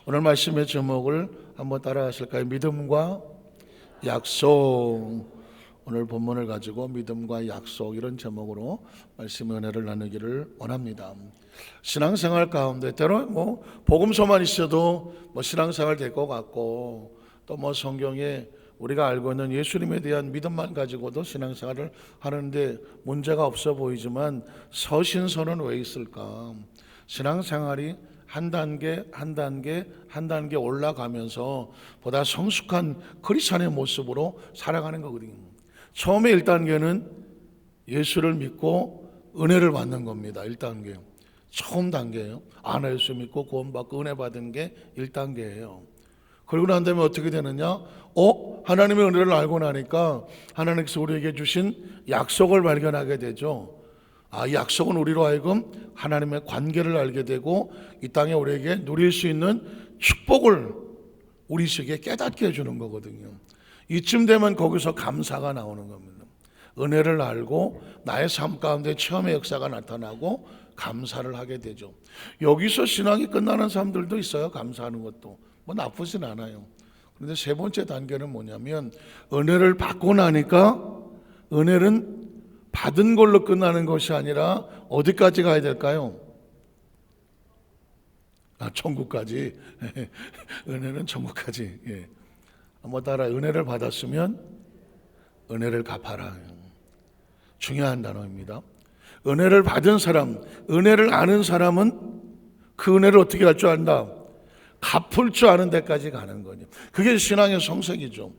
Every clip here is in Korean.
오늘 말씀의 제목을 한번 따라하실까요? 믿음과 약속. 오늘 본문을 가지고 믿음과 약속 이런 제목으로 말씀의 은혜를 나누기를 원합니다. 신앙생활 가운데 때로 복음서만 있어도 신앙생활 될 것 같고, 또 성경에 우리가 알고 있는 예수님에 대한 믿음만 가지고도 신앙생활을 하는데 문제가 없어 보이지만 서신서는 왜 있을까? 신앙생활이 한 단계 올라가면서 보다 성숙한 크리스천의 모습으로 살아가는 거거든요. 처음에 1단계는 예수를 믿고 은혜를 받는 겁니다. 1단계. 처음 단계예요. 예수 믿고 구원받고 은혜 받은 게 1단계예요. 그리고 난 다음에 어떻게 되느냐? 하나님의 은혜를 알고 나니까 하나님께서 우리에게 주신 약속을 발견하게 되죠. 이 약속은 우리로 하여금 하나님의 관계를 알게 되고 이 땅에 우리에게 누릴 수 있는 축복을 우리 속에 깨닫게 해주는 거거든요. 이쯤 되면 거기서 감사가 나오는 겁니다. 은혜를 알고 나의 삶 가운데 체험의 역사가 나타나고 감사를 하게 되죠. 여기서 신앙이 끝나는 사람들도 있어요. 감사하는 것도 나쁘진 않아요. 그런데 세 번째 단계는 뭐냐면, 은혜를 받고 나니까 은혜는 받은 걸로 끝나는 것이 아니라 어디까지 가야 될까요? 천국까지. 은혜는 천국까지. 한번 따라. 은혜를 받았으면 은혜를 갚아라. 중요한 단어입니다. 은혜를 받은 사람, 은혜를 아는 사람은 그 은혜를 어떻게 할 줄 안다? 갚을 줄 아는 데까지 가는 거죠. 그게 신앙의 성색이죠.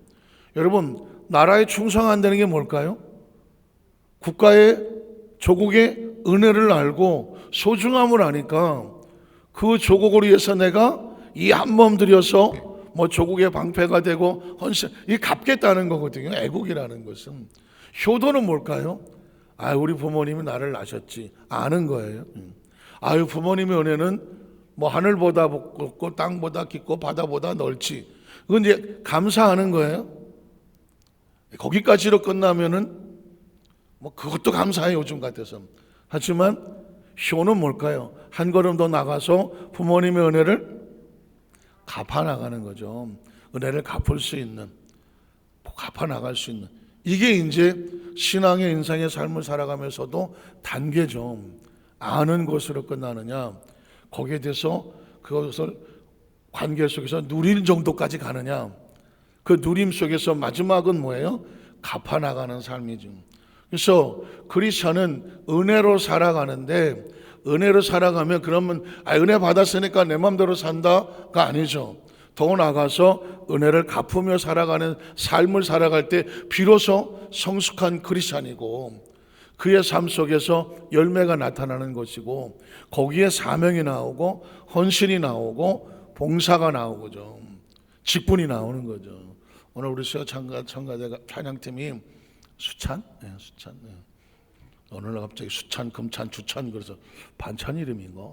여러분, 나라에 충성 안 되는 게 뭘까요? 국가의, 조국의 은혜를 알고 소중함을 아니까 그 조국을 위해서 내가 이 한 몸 들여서 조국의 방패가 되고 헌신, 이 갚겠다는 거거든요. 애국이라는 것은. 효도는 뭘까요? 우리 부모님이 나를 낳으셨지, 아는 거예요. 부모님의 은혜는 하늘보다 높고 땅보다 깊고 바다보다 넓지. 그건 이제 감사하는 거예요. 거기까지로 끝나면은 그것도 감사해요, 요즘 같아서. 하지만 효는 뭘까요? 한 걸음 더 나가서 부모님의 은혜를 갚아 나가는 거죠. 은혜를 갚을 수 있는, 갚아 나갈 수 있는, 이게 이제 신앙의 인생의 삶을 살아가면서도 단계죠. 아는 것으로 끝나느냐, 거기에 대해서 그것을 관계 속에서 누릴 정도까지 가느냐, 그 누림 속에서 마지막은 뭐예요? 갚아 나가는 삶이죠. 그래서 크리스천은 은혜로 살아가는데, 은혜로 살아가면 그러면 은혜 받았으니까 내 마음대로 산다가 아니죠. 더 나아가서 은혜를 갚으며 살아가는 삶을 살아갈 때 비로소 성숙한 크리스천이고, 그의 삶 속에서 열매가 나타나는 것이고, 거기에 사명이 나오고 헌신이 나오고 봉사가 나오고죠. 직분이 나오는 거죠. 오늘 우리 수요 참가자 찬양팀이 수찬? 수찬. 오늘 갑자기 수찬, 금찬, 주찬, 그래서 반찬 이름인가?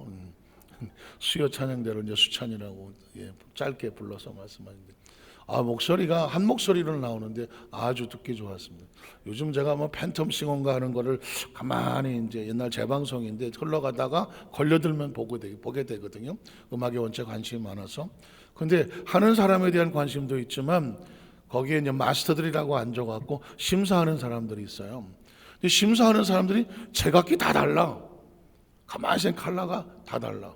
수요 찬양대로 이제 수찬이라고 짧게 불러서 말씀하는데, 목소리가 한 목소리로 나오는데 아주 듣기 좋았습니다. 요즘 제가 팬텀 싱어인가 하는 거를 가만히 이제 옛날 재방송인데 흘러가다가 걸려들면 보게 되거든요. 음악에 원체 관심이 많아서. 근데 하는 사람에 대한 관심도 있지만 거기에 이제 마스터들이라고 앉아갖고 심사하는 사람들이 있어요. 근데 심사하는 사람들이 제각기 다 달라. 가만히 생각 컬러가 다 달라.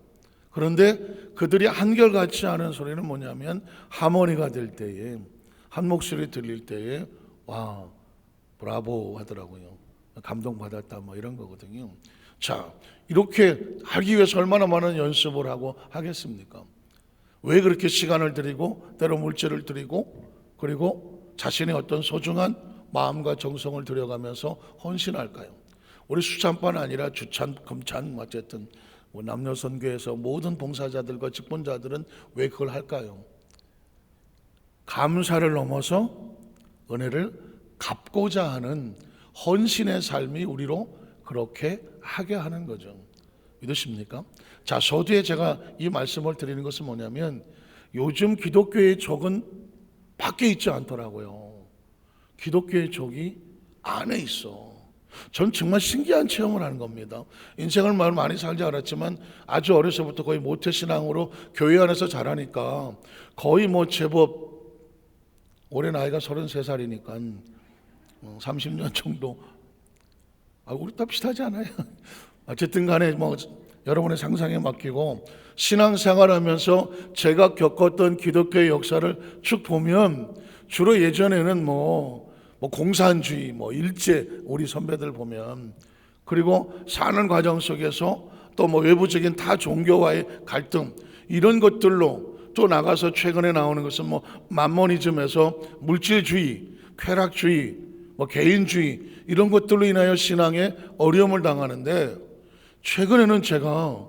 그런데 그들이 한결같이 하는 소리는 뭐냐면, 하모니가 될 때에, 한 목소리 들릴 때에 와, 브라보 하더라고요. 감동받았다 이런 거거든요. 자, 이렇게 하기 위해서 얼마나 많은 연습을 하고 하겠습니까? 왜 그렇게 시간을 들이고 때로 물질을 들이고 그리고 자신의 어떤 소중한 마음과 정성을 들여가면서 헌신할까요? 우리 수찬뿐 아니라 주찬, 금찬, 어쨌든 남녀선교에서 모든 봉사자들과 직분자들은 왜 그걸 할까요? 감사를 넘어서 은혜를 갚고자 하는 헌신의 삶이 우리로 그렇게 하게 하는 거죠. 믿으십니까? 자, 서두에 제가 이 말씀을 드리는 것은 뭐냐면, 요즘 기독교의 적은 밖에 있지 않더라고요. 기독교의 적이 안에 있어. 전 정말 신기한 체험을 하는 겁니다. 인생을 많이 살지 않았지만 아주 어려서부터 거의 모태신앙으로 교회 안에서 자라니까 거의 제법 올해 나이가 33살이니까 30년 정도 우리 다 비슷하지 않아요? 어쨌든 간에 여러분의 상상에 맡기고 신앙생활하면서 제가 겪었던 기독교의 역사를 쭉 보면 주로 예전에는 공산주의, 일제 우리 선배들 보면 그리고 사는 과정 속에서 또 외부적인 타 종교와의 갈등 이런 것들로 또 나가서 최근에 나오는 것은 만모니즘에서 물질주의, 쾌락주의, 개인주의 이런 것들로 인하여 신앙에 어려움을 당하는데 최근에는 제가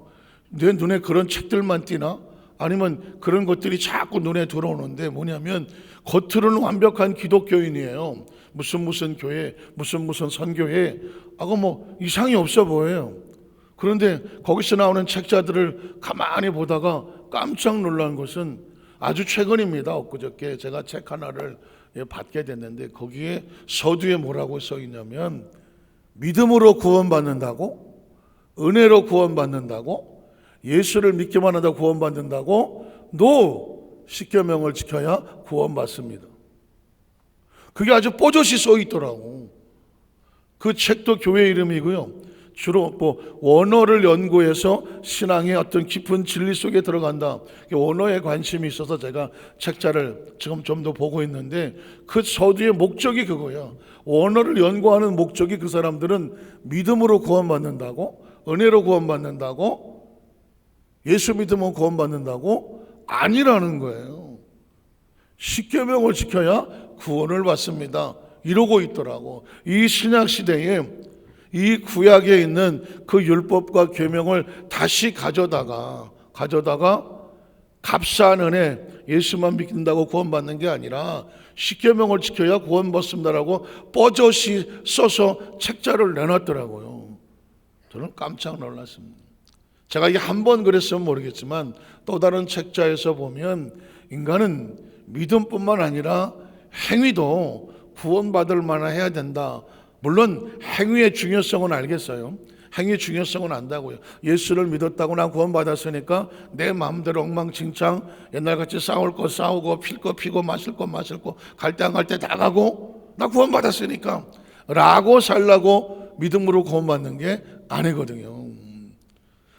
내 눈에 그런 책들만 띄나 아니면 그런 것들이 자꾸 눈에 들어오는데 뭐냐면 겉으로는 완벽한 기독교인이에요. 무슨 교회, 무슨 선교회 이상이 없어 보여요. 그런데 거기서 나오는 책자들을 가만히 보다가 깜짝 놀란 것은 아주 최근입니다. 엊그저께 제가 책 하나를 받게 됐는데 거기에 서두에 뭐라고 써 있냐면 믿음으로 구원받는다고, 은혜로 구원받는다고, 예수를 믿기만 하다 구원받는다고, 십계명을 지켜야 구원받습니다. 그게 아주 뽀젓이 써 있더라고. 그 책도 교회 이름이고요. 주로 원어를 연구해서 신앙의 어떤 깊은 진리 속에 들어간다. 원어에 관심이 있어서 제가 책자를 지금 좀 더 보고 있는데 그 서두의 목적이 그거야. 원어를 연구하는 목적이 그 사람들은 믿음으로 구원받는다고, 은혜로 구원받는다고, 예수 믿으면 구원받는다고 아니라는 거예요. 십계명을 지켜야 구원을 받습니다. 이러고 있더라고. 이 신약 시대에 이 구약에 있는 그 율법과 계명을 다시 가져다가 값싼 은혜, 예수만 믿는다고 구원받는 게 아니라 십계명을 지켜야 구원받습니다라고 뻐젓이 써서 책자를 내놨더라고요. 저는 깜짝 놀랐습니다. 제가 이게 한 번 그랬으면 모르겠지만 또 다른 책자에서 보면 인간은 믿음뿐만 아니라 행위도 구원받을 만한 해야 된다. 물론 행위의 중요성은 알겠어요. 행위의 중요성은 안다고요. 예수를 믿었다고 난 구원받았으니까 내 마음대로 엉망진창 옛날같이 싸울 거 싸우고 필 거 피고 마실 거 마시고 갈 때 안 갈 때 다 가고 나 구원받았으니까 라고 살라고 믿음으로 구원받는 게 아니거든요.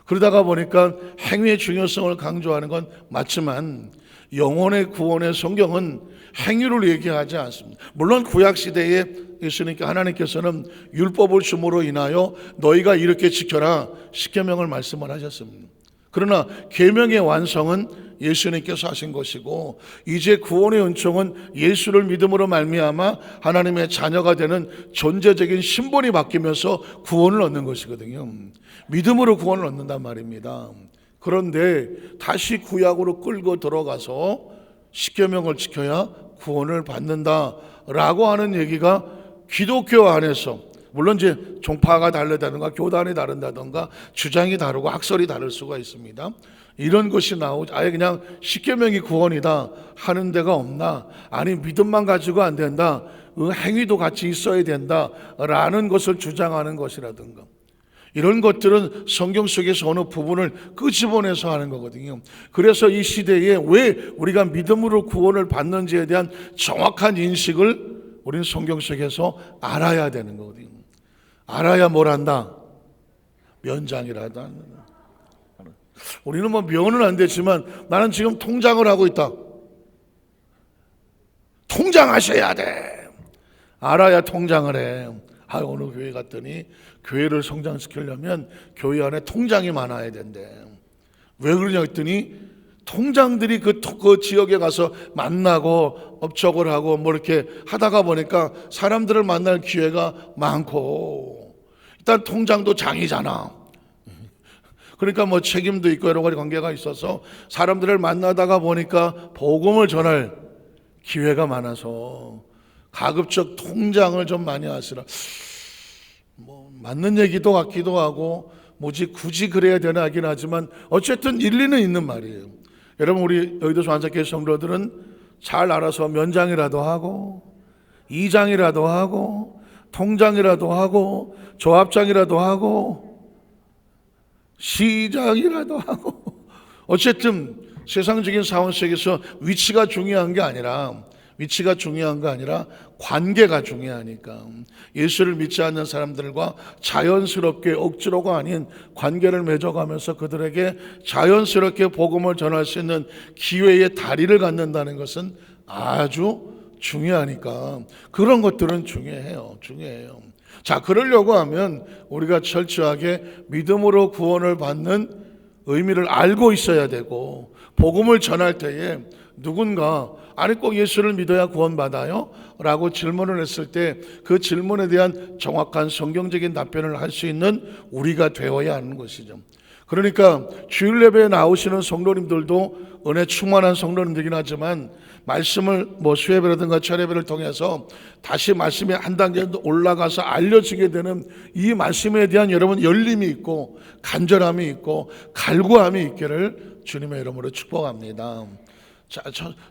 그러다가 보니까 행위의 중요성을 강조하는 건 맞지만 영혼의 구원의 성경은 행위를 얘기하지 않습니다. 물론 구약시대에 예수님께 하나님께서는 율법을 줌으로 인하여 너희가 이렇게 지켜라 십계명을 말씀을 하셨습니다. 그러나 계명의 완성은 예수님께서 하신 것이고 이제 구원의 은총은 예수를 믿음으로 말미암아 하나님의 자녀가 되는 존재적인 신분이 바뀌면서 구원을 얻는 것이거든요. 믿음으로 구원을 얻는단 말입니다. 그런데 다시 구약으로 끌고 들어가서 십계명을 지켜야 구원을 받는다라고 하는 얘기가 기독교 안에서 물론 이제 종파가 다르다든가 교단이 다른다든가 주장이 다르고 학설이 다를 수가 있습니다. 이런 것이 나오지 아예 그냥 십계명이 구원이다 하는 데가 없나? 아니 믿음만 가지고 안 된다. 행위도 같이 있어야 된다라는 것을 주장하는 것이라든가 이런 것들은 성경 속에서 어느 부분을 끄집어내서 하는 거거든요. 그래서 이 시대에 왜 우리가 믿음으로 구원을 받는지에 대한 정확한 인식을 우리는 성경 속에서 알아야 되는 거거든요. 알아야 뭘 한다? 면장이라다. 우리는 면은 안 되지만 나는 지금 통장을 하고 있다. 통장하셔야 돼. 알아야 통장을 해. 어느 교회 갔더니 교회를 성장시키려면 교회 안에 통장이 많아야 된대. 왜 그러냐 했더니 통장들이 그 지역에 가서 만나고 업적을 하고 이렇게 하다가 보니까 사람들을 만날 기회가 많고 일단 통장도 장이잖아. 그러니까 책임도 있고 여러 가지 관계가 있어서 사람들을 만나다가 보니까 복음을 전할 기회가 많아서 가급적 통장을 좀 많이 하시라. 맞는 얘기도 같기도 하고 굳이 그래야 되나 하긴 하지만 어쨌든 일리는 있는 말이에요. 여러분 우리 여의도 소환사교회 성도들은 잘 알아서 면장이라도 하고 이장이라도 하고 통장이라도 하고 조합장이라도 하고 시장이라도 하고 어쨌든 세상적인 상황 속에서 위치가 중요한 게 아니라 관계가 중요하니까 예수를 믿지 않는 사람들과 자연스럽게 억지로가 아닌 관계를 맺어가면서 그들에게 자연스럽게 복음을 전할 수 있는 기회의 다리를 갖는다는 것은 아주 중요하니까 그런 것들은 중요해요. 자, 그러려고 하면 우리가 철저하게 믿음으로 구원을 받는 의미를 알고 있어야 되고, 복음을 전할 때에 누군가 아니 꼭 예수를 믿어야 구원받아요? 라고 질문을 했을 때 그 질문에 대한 정확한 성경적인 답변을 할 수 있는 우리가 되어야 하는 것이죠. 그러니까 주일 예배에 나오시는 성도님들도 은혜 충만한 성도님들이긴 하지만 말씀을 수예배라든가 철예배를 통해서 다시 말씀이 한 단계 올라가서 알려지게 되는 이 말씀에 대한 여러분 열림이 있고 간절함이 있고 갈구함이 있기를 주님의 이름으로 축복합니다. 자,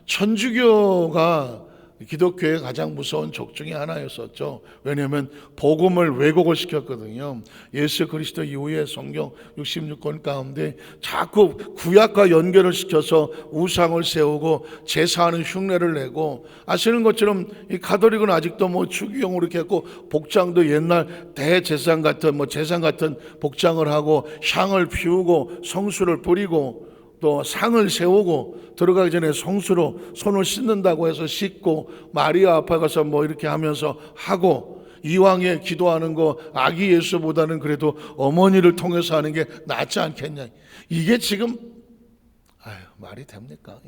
천주교가 기독교의 가장 무서운 적 중에 하나였었죠. 왜냐하면 복음을 왜곡을 시켰거든요. 예수 그리스도 이후에 성경 66권 가운데 자꾸 구약과 연결을 시켜서 우상을 세우고 제사하는 흉내를 내고, 아시는 것처럼 이 가톨릭은 아직도 주기용으로 이렇게 했고 복장도 옛날 대제사장 같은 제상 같은 복장을 하고 향을 피우고 성수를 뿌리고 또 상을 세우고 들어가기 전에 성수로 손을 씻는다고 해서 씻고 마리아 앞에 가서 이렇게 하면서 하고, 이왕에 기도하는 거 아기 예수보다는 그래도 어머니를 통해서 하는 게 낫지 않겠냐. 이게 지금 말이 됩니까?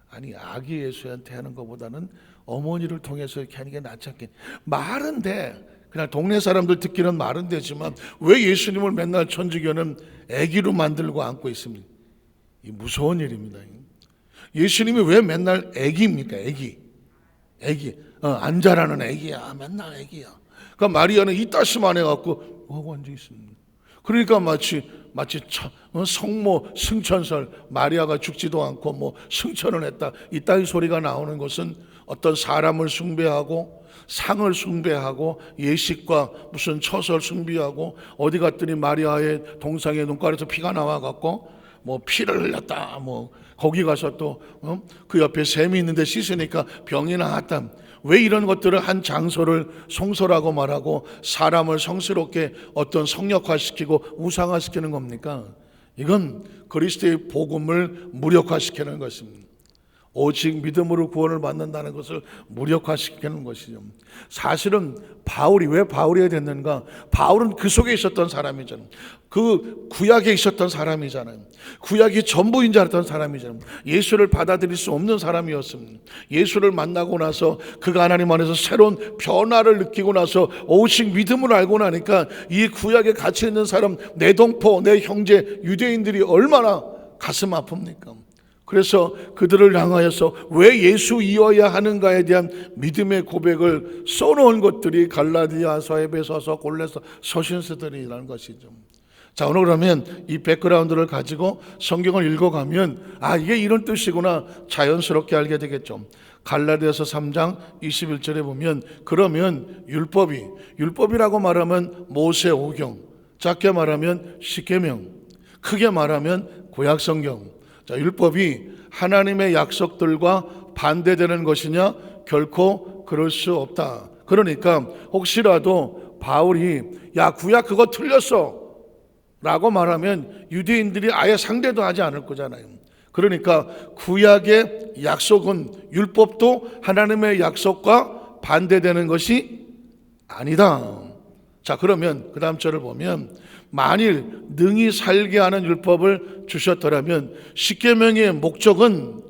아니 아기 예수한테 하는 것보다는 어머니를 통해서 이렇게 하는 게 낫지 않겠냐. 말은 돼. 그냥 동네 사람들 듣기는 말은 되지만 왜 예수님을 맨날 천주교는 아기로 만들고 안고 있습니까? 이 무서운 일입니다. 예수님이 왜 맨날 애기입니까? 애기. 안 자라는 애기야. 맨날 애기야. 그러니까 마리아는 이따시만 해갖고 하고 앉아 있습니다. 그러니까 마치 성모 승천설, 마리아가 죽지도 않고 승천을 했다, 이따위 소리가 나오는 것은 어떤 사람을 숭배하고 상을 숭배하고 예식과 무슨 처설 숭배하고, 어디 갔더니 마리아의 동상에 눈가에서 피가 나와갖고 피를 흘렸다. 거기 가서 또 그 옆에 샘이 있는데 씻으니까 병이 나았다. 왜 이런 것들을 한 장소를 성소라고 말하고 사람을 성스럽게 어떤 성역화시키고 우상화시키는 겁니까? 이건 그리스도의 복음을 무력화시키는 것입니다. 오직 믿음으로 구원을 받는다는 것을 무력화시키는 것이죠. 사실은 바울이 왜 바울이 됐는가? 바울은 그 속에 있었던 사람이잖아요. 그 구약에 있었던 사람이잖아요. 구약이 전부인 줄 알았던 사람이잖아요. 예수를 받아들일 수 없는 사람이었습니다. 예수를 만나고 나서 그가 하나님 안에서 새로운 변화를 느끼고 나서 오직 믿음을 알고 나니까 이 구약에 갇혀 있는 사람, 내 동포, 내 형제 유대인들이 얼마나 가슴 아픕니까? 그래서 그들을 향하여서 왜 예수이어야 하는가에 대한 믿음의 고백을 써놓은 것들이 갈라디아서, 에베소서, 골로새, 서신서들이라는 것이죠. 자, 오늘 그러면 이 백그라운드를 가지고 성경을 읽어가면 이게 이런 뜻이구나 자연스럽게 알게 되겠죠. 갈라디아서 3장 21절에 보면, 그러면 율법이라고 말하면 모세 오경, 작게 말하면 십계명, 크게 말하면 구약성경. 자, 율법이 하나님의 약속들과 반대되는 것이냐? 결코 그럴 수 없다. 그러니까 혹시라도 바울이 구약 그거 틀렸어 라고 말하면 유대인들이 아예 상대도 하지 않을 거잖아요. 그러니까 구약의 약속은, 율법도 하나님의 약속과 반대되는 것이 아니다. 자, 그러면 그 다음 절을 보면, 만일 능히 살게 하는 율법을 주셨더라면, 십계명의 목적은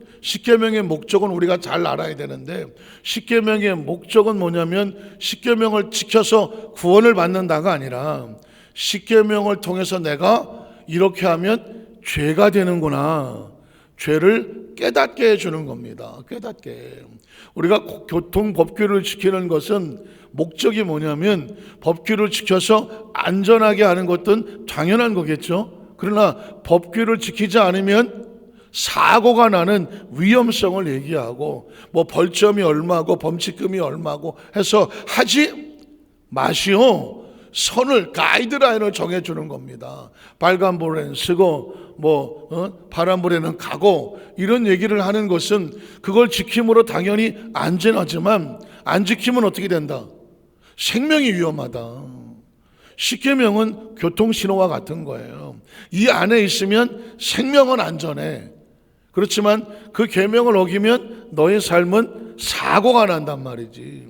우리가 잘 알아야 되는데, 십계명의 목적은 뭐냐면 십계명을 지켜서 구원을 받는다가 아니라 십계명을 통해서 내가 이렇게 하면 죄가 되는구나, 죄를 깨닫게 해주는 겁니다. 깨닫게. 우리가 교통법규를 지키는 것은 목적이 뭐냐면 법규를 지켜서 안전하게 하는 것은 당연한 거겠죠. 그러나 법규를 지키지 않으면 사고가 나는 위험성을 얘기하고 벌점이 얼마고 범칙금이 얼마고 해서 하지 맛이요 선을 가이드라인을 정해주는 겁니다. 빨간불에는 쓰고 파란불에는 가고 이런 얘기를 하는 것은 그걸 지킴으로 당연히 안전하지만 안 지키면 어떻게 된다? 생명이 위험하다. 십계명은 교통신호와 같은 거예요. 이 안에 있으면 생명은 안전해. 그렇지만 그 계명을 어기면 너의 삶은 사고가 난단 말이지.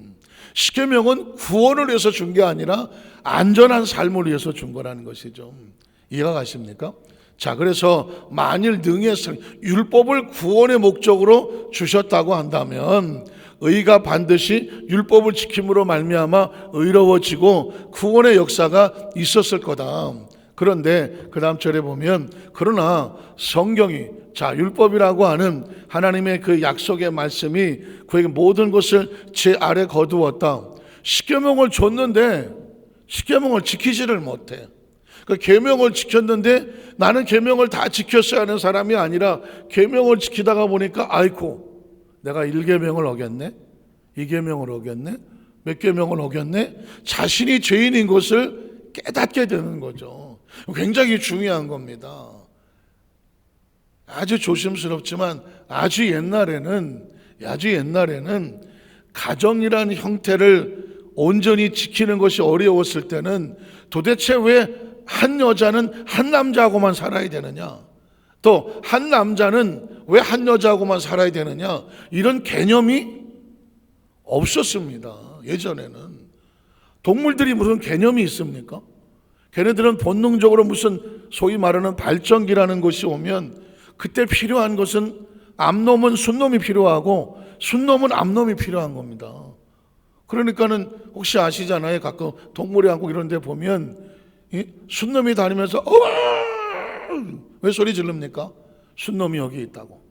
십계명은 구원을 위해서 준 게 아니라 안전한 삶을 위해서 준 거라는 것이죠. 이해가 가십니까? 자, 그래서 만일 능해서 율법을 구원의 목적으로 주셨다고 한다면 의가 반드시 율법을 지킴으로 말미암아 의로워지고 구원의 역사가 있었을 거다. 그런데 그 다음 절에 보면 그러나 성경이 율법이라고 하는 하나님의 그 약속의 말씀이 그에게 모든 것을 제 아래 거두었다. 십계명을 줬는데 십계명을 지키지를 못해. 그 계명을 지켰는데 나는 계명을 다 지켰어야 하는 사람이 아니라 계명을 지키다가 보니까 아이고 내가 1계명을 어겼네, 2계명을 어겼네, 몇 계명을 어겼네. 자신이 죄인인 것을 깨닫게 되는 거죠. 굉장히 중요한 겁니다. 아주 조심스럽지만 아주 옛날에는 가정이라는 형태를 온전히 지키는 것이 어려웠을 때는 도대체 왜 한 여자는 한 남자하고만 살아야 되느냐, 또 한 남자는 왜 한 여자하고만 살아야 되느냐, 이런 개념이 없었습니다. 예전에는 동물들이 무슨 개념이 있습니까? 걔네들은 본능적으로 무슨 소위 말하는 발전기라는 것이 오면 그때 필요한 것은 암놈은 순놈이 필요하고 순놈은 암놈이 필요한 겁니다. 그러니까는 혹시 아시잖아요. 가끔 동물의 왕국 이런 데 보면 순놈이 다니면서 왜 소리 지릅니까? 순놈이 여기 있다고.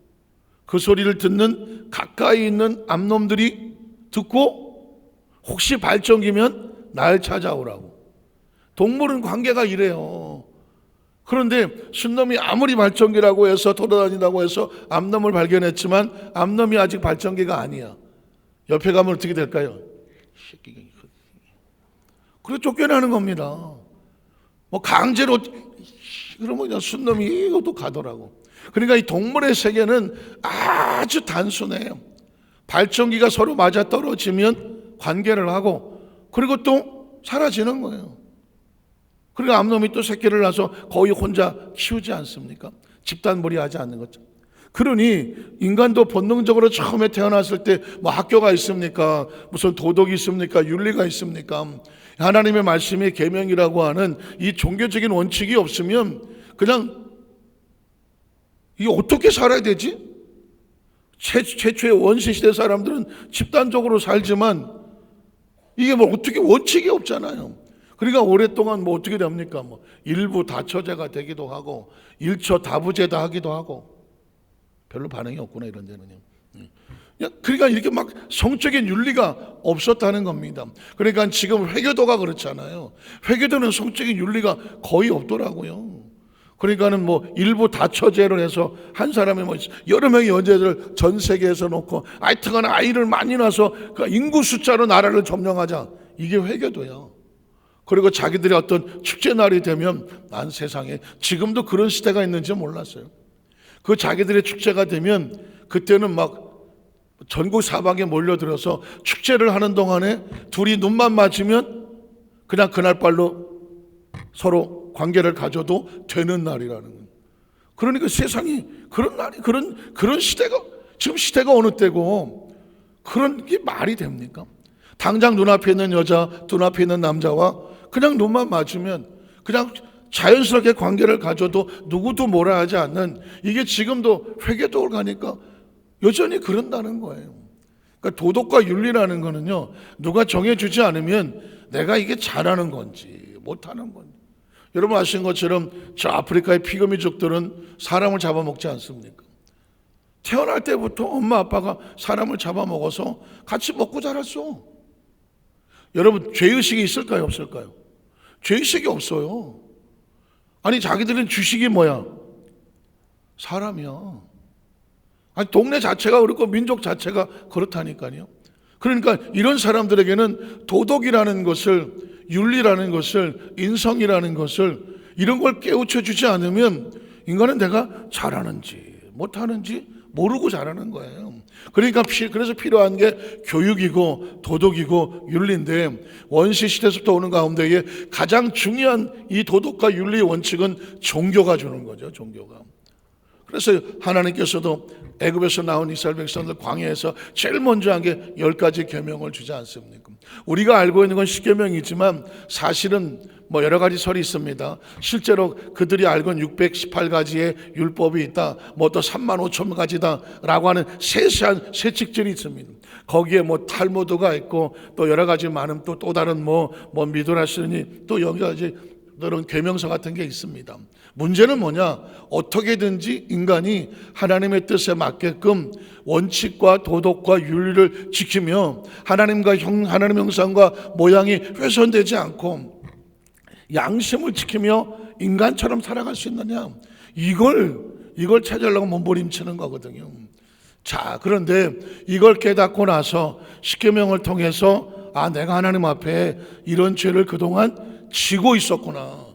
그 소리를 듣는 가까이 있는 암놈들이 듣고 혹시 발전기면 날 찾아오라고. 동물은 관계가 이래요. 그런데 순놈이 아무리 발전기라고 해서 돌아다닌다고 해서 암놈을 발견했지만 암놈이 아직 발전기가 아니야. 옆에 가면 어떻게 될까요? 그래 쫓겨나는 겁니다. 강제로 그러면 그냥 순놈이 이것도 가더라고. 그러니까 이 동물의 세계는 아주 단순해요. 발전기가 서로 맞아 떨어지면 관계를 하고 그리고 또 사라지는 거예요. 그러니까 암놈이 또 새끼를 낳아서 거의 혼자 키우지 않습니까? 집단몰이하지 않는 거죠. 그러니 인간도 본능적으로 처음에 태어났을 때 학교가 있습니까? 무슨 도덕이 있습니까? 윤리가 있습니까? 하나님의 말씀이 계명이라고 하는 이 종교적인 원칙이 없으면 그냥 이게 어떻게 살아야 되지? 최초의 원시시대 사람들은 집단적으로 살지만 이게 어떻게 원칙이 없잖아요. 그러니까 오랫동안 어떻게 됩니까? 일부 다처제가 되기도 하고 일처 다부제다 하기도 하고 별로 반응이 없구나 이런 데는요. 그러니까 이렇게 성적인 윤리가 없었다는 겁니다. 그러니까 지금 회교도가 그렇잖아요. 회교도는 성적인 윤리가 거의 없더라고요. 그러니까는 일부 다처제를 해서 한 사람이 여러 명의 여자들 전 세계에서 놓고 하여튼간 아이를 많이 낳아서 그 인구 숫자로 나라를 점령하자. 이게 회교도야. 그리고 자기들의 어떤 축제 날이 되면 난 세상에 지금도 그런 시대가 있는지 몰랐어요. 그 자기들의 축제가 되면 그때는 전국 사방에 몰려들어서 축제를 하는 동안에 둘이 눈만 맞으면 그냥 그날 발로 서로 관계를 가져도 되는 날이라는 거예요. 그러니까 세상이 그런 날이 그런 시대가 지금 시대가 어느 때고 그런 게 말이 됩니까? 당장 눈앞에 있는 여자, 눈앞에 있는 남자와 그냥 눈만 맞으면 그냥 자연스럽게 관계를 가져도 누구도 뭐라 하지 않는 이게 지금도 회계도를 가니까 여전히 그런다는 거예요. 그러니까 도덕과 윤리라는 거는요, 누가 정해주지 않으면 내가 이게 잘하는 건지 못하는 건지. 여러분 아시는 것처럼 저 아프리카의 피그미족들은 사람을 잡아먹지 않습니까? 태어날 때부터 엄마 아빠가 사람을 잡아먹어서 같이 먹고 자랐어. 여러분 죄의식이 있을까요 없을까요? 죄의식이 없어요. 아니 자기들은 주식이 뭐야? 사람이야. 아니 동네 자체가 그렇고 민족 자체가 그렇다니까요. 그러니까 이런 사람들에게는 도덕이라는 것을 윤리라는 것을, 인성이라는 것을, 이런 걸 깨우쳐 주지 않으면 인간은 내가 잘하는지 못하는지 모르고 자라는 거예요. 그러니까 그래서 필요한 게 교육이고 도덕이고 윤리인데, 원시 시대부터 오는 가운데에 가장 중요한 이 도덕과 윤리의 원칙은 종교가 주는 거죠. 종교가. 그래서 하나님께서도 애굽에서 나온 이스라엘 백성들 광야에서 제일 먼저 한 게 10가지 계명을 주지 않습니까? 우리가 알고 있는 건 10계명이지만 사실은 뭐 여러 가지 설이 있습니다. 실제로 그들이 알고 있는 618가지의 율법이 있다, 뭐 또 35,000가지다라고 하는 세세한 세칙들이 있습니다. 거기에 뭐 탈무드가 있고 또 여러 가지 많은 또 다른 뭐 미도라스니 또 여러 가지 그런 계명서 같은 게 있습니다. 문제는 뭐냐? 어떻게든지 인간이 하나님의 뜻에 맞게끔 원칙과 도덕과 윤리를 지키며 하나님의 형상과 모양이 훼손되지 않고 양심을 지키며 인간처럼 살아갈 수 있느냐? 이걸 찾으려고 몸부림치는 거거든요. 자, 그런데 이걸 깨닫고 나서 십계명을 통해서 내가 하나님 앞에 이런 죄를 그동안 지고 있었구나.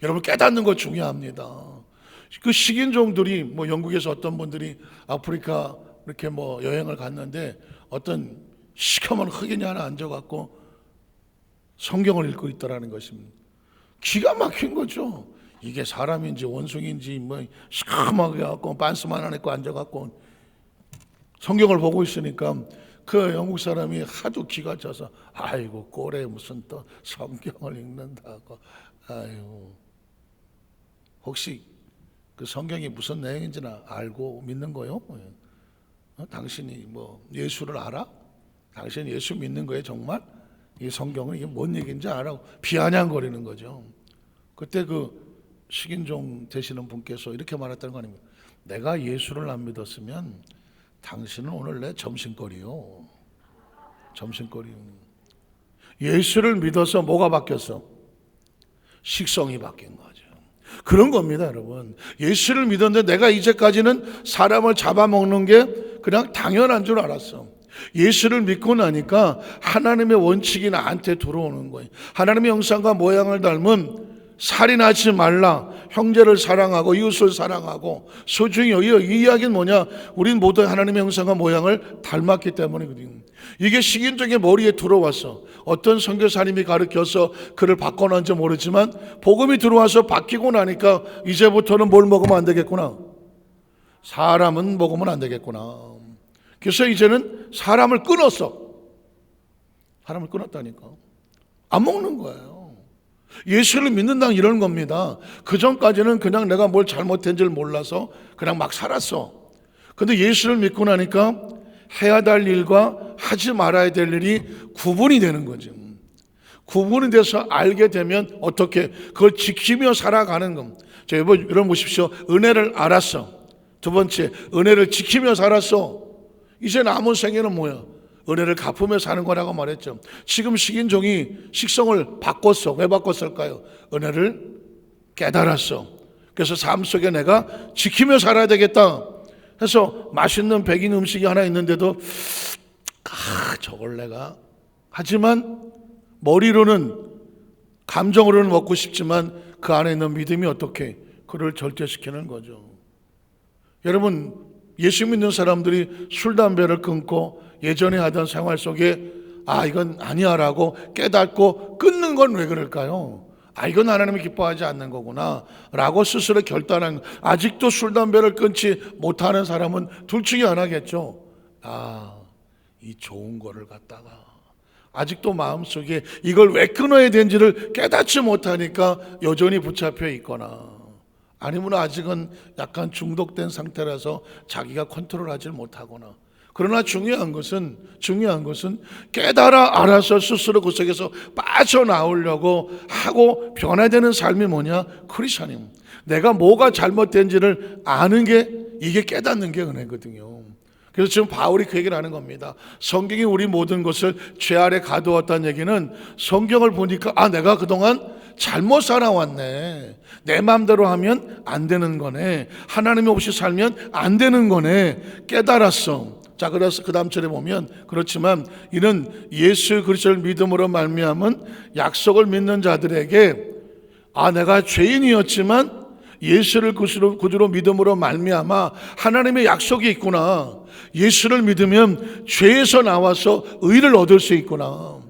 여러분, 깨닫는 거 중요합니다. 그 식인종들이 뭐 영국에서 어떤 분들이 아프리카 이렇게 뭐 여행을 갔는데 어떤 시커먼 흑인이 하나 앉아갖고 성경을 읽고 있더라는 것입니다. 기가 막힌 거죠. 이게 사람인지 원숭인지 뭐 시커멓게 갖고 반스만 하나 입고 앉아갖고 성경을 보고 있으니까 그 영국 사람이 하도 기가 차서 아이고 꼴에 무슨 또 성경을 읽는다고. 아이고, 혹시 그 성경이 무슨 내용인지나 알고 믿는 거요? 당신이 뭐 예수를 알아? 당신이 예수 믿는 거예요 정말? 이 성경은 이게 뭔 얘기인지 알아? 비아냥거리는 거죠. 그때 그 식인종 되시는 분께서 이렇게 말했다는 거 아닙니까? 내가 예수를 안 믿었으면 당신은 오늘 내 점심거리요. 점심거리. 예수를 믿어서 뭐가 바뀌었어? 식성이 바뀐 거죠. 그런 겁니다, 여러분. 예수를 믿었는데 내가 이제까지는 사람을 잡아먹는 게 그냥 당연한 줄 알았어. 예수를 믿고 나니까 하나님의 원칙이 나한테 들어오는 거예요. 하나님의 형상과 모양을 닮은 살인하지 말라, 형제를 사랑하고 이웃을 사랑하고 소중히 여기요. 이 이야기는 뭐냐? 우린 모두 하나님의 형상과 모양을 닮았기 때문이거든요. 이게 식인종의 머리에 들어왔어. 어떤 선교사님이 가르쳐서 그를 바꿔놓은지 모르지만 복음이 들어와서 바뀌고 나니까 이제부터는 뭘 먹으면 안 되겠구나. 사람은 먹으면 안 되겠구나. 그래서 이제는 사람을 끊었어. 사람을 끊었다니까. 안 먹는 거예요. 예수를 믿는다는 이런 겁니다. 그 전까지는 그냥 내가 뭘 잘못했는지를 몰라서 그냥 막 살았어. 근데 예수를 믿고 나니까 해야 될 일과 하지 말아야 될 일이 구분이 되는 거죠. 구분이 돼서 알게 되면 어떻게 그걸 지키며 살아가는 겁니다. 자, 여러분 보십시오. 은혜를 알았어. 두 번째, 은혜를 지키며 살았어. 이제 남은 생애는 뭐야? 은혜를 갚으며 사는 거라고 말했죠. 지금 식인종이 식성을 바꿨어. 왜 바꿨을까요? 은혜를 깨달았어. 그래서 삶 속에 내가 지키며 살아야 되겠다 해서 맛있는 백인 음식이 하나 있는데도 저걸 내가, 하지만 머리로는 감정으로는 먹고 싶지만 그 안에 있는 믿음이 어떻게 그를 절제시키는 거죠. 여러분, 예수 믿는 사람들이 술 담배를 끊고 예전에 하던 생활 속에 이건 아니야 라고 깨닫고 끊는 건 왜 그럴까요? 이건 하나님이 기뻐하지 않는 거구나 라고 스스로 결단한, 아직도 술 담배를 끊지 못하는 사람은 둘 중에 하나겠죠. 이 좋은 거를 갖다가 아직도 마음속에 이걸 왜 끊어야 되는지를 깨닫지 못하니까 여전히 붙잡혀 있거나, 아니면 아직은 약간 중독된 상태라서 자기가 컨트롤하지 못하거나. 그러나 중요한 것은 깨달아 알아서 스스로 그 속에서 빠져나오려고 하고 변화되는 삶이 뭐냐? 크리스천임. 내가 뭐가 잘못된지를 아는 게, 이게 깨닫는 게 은혜거든요. 그래서 지금 바울이 그 얘기를 하는 겁니다. 성경이 우리 모든 것을 죄 아래 가두었다는 얘기는 성경을 보니까 내가 그동안 잘못 살아왔네. 내 마음대로 하면 안 되는 거네. 하나님 없이 살면 안 되는 거네. 깨달았어. 자, 그래서 그 다음 절에 보면 그렇지만 이는 예수 그리스도를 믿음으로 말미암은 약속을 믿는 자들에게 내가 죄인이었지만 예수를 구주로 믿음으로 말미암아 하나님의 약속이 있구나. 예수를 믿으면 죄에서 나와서 의를 얻을 수 있구나.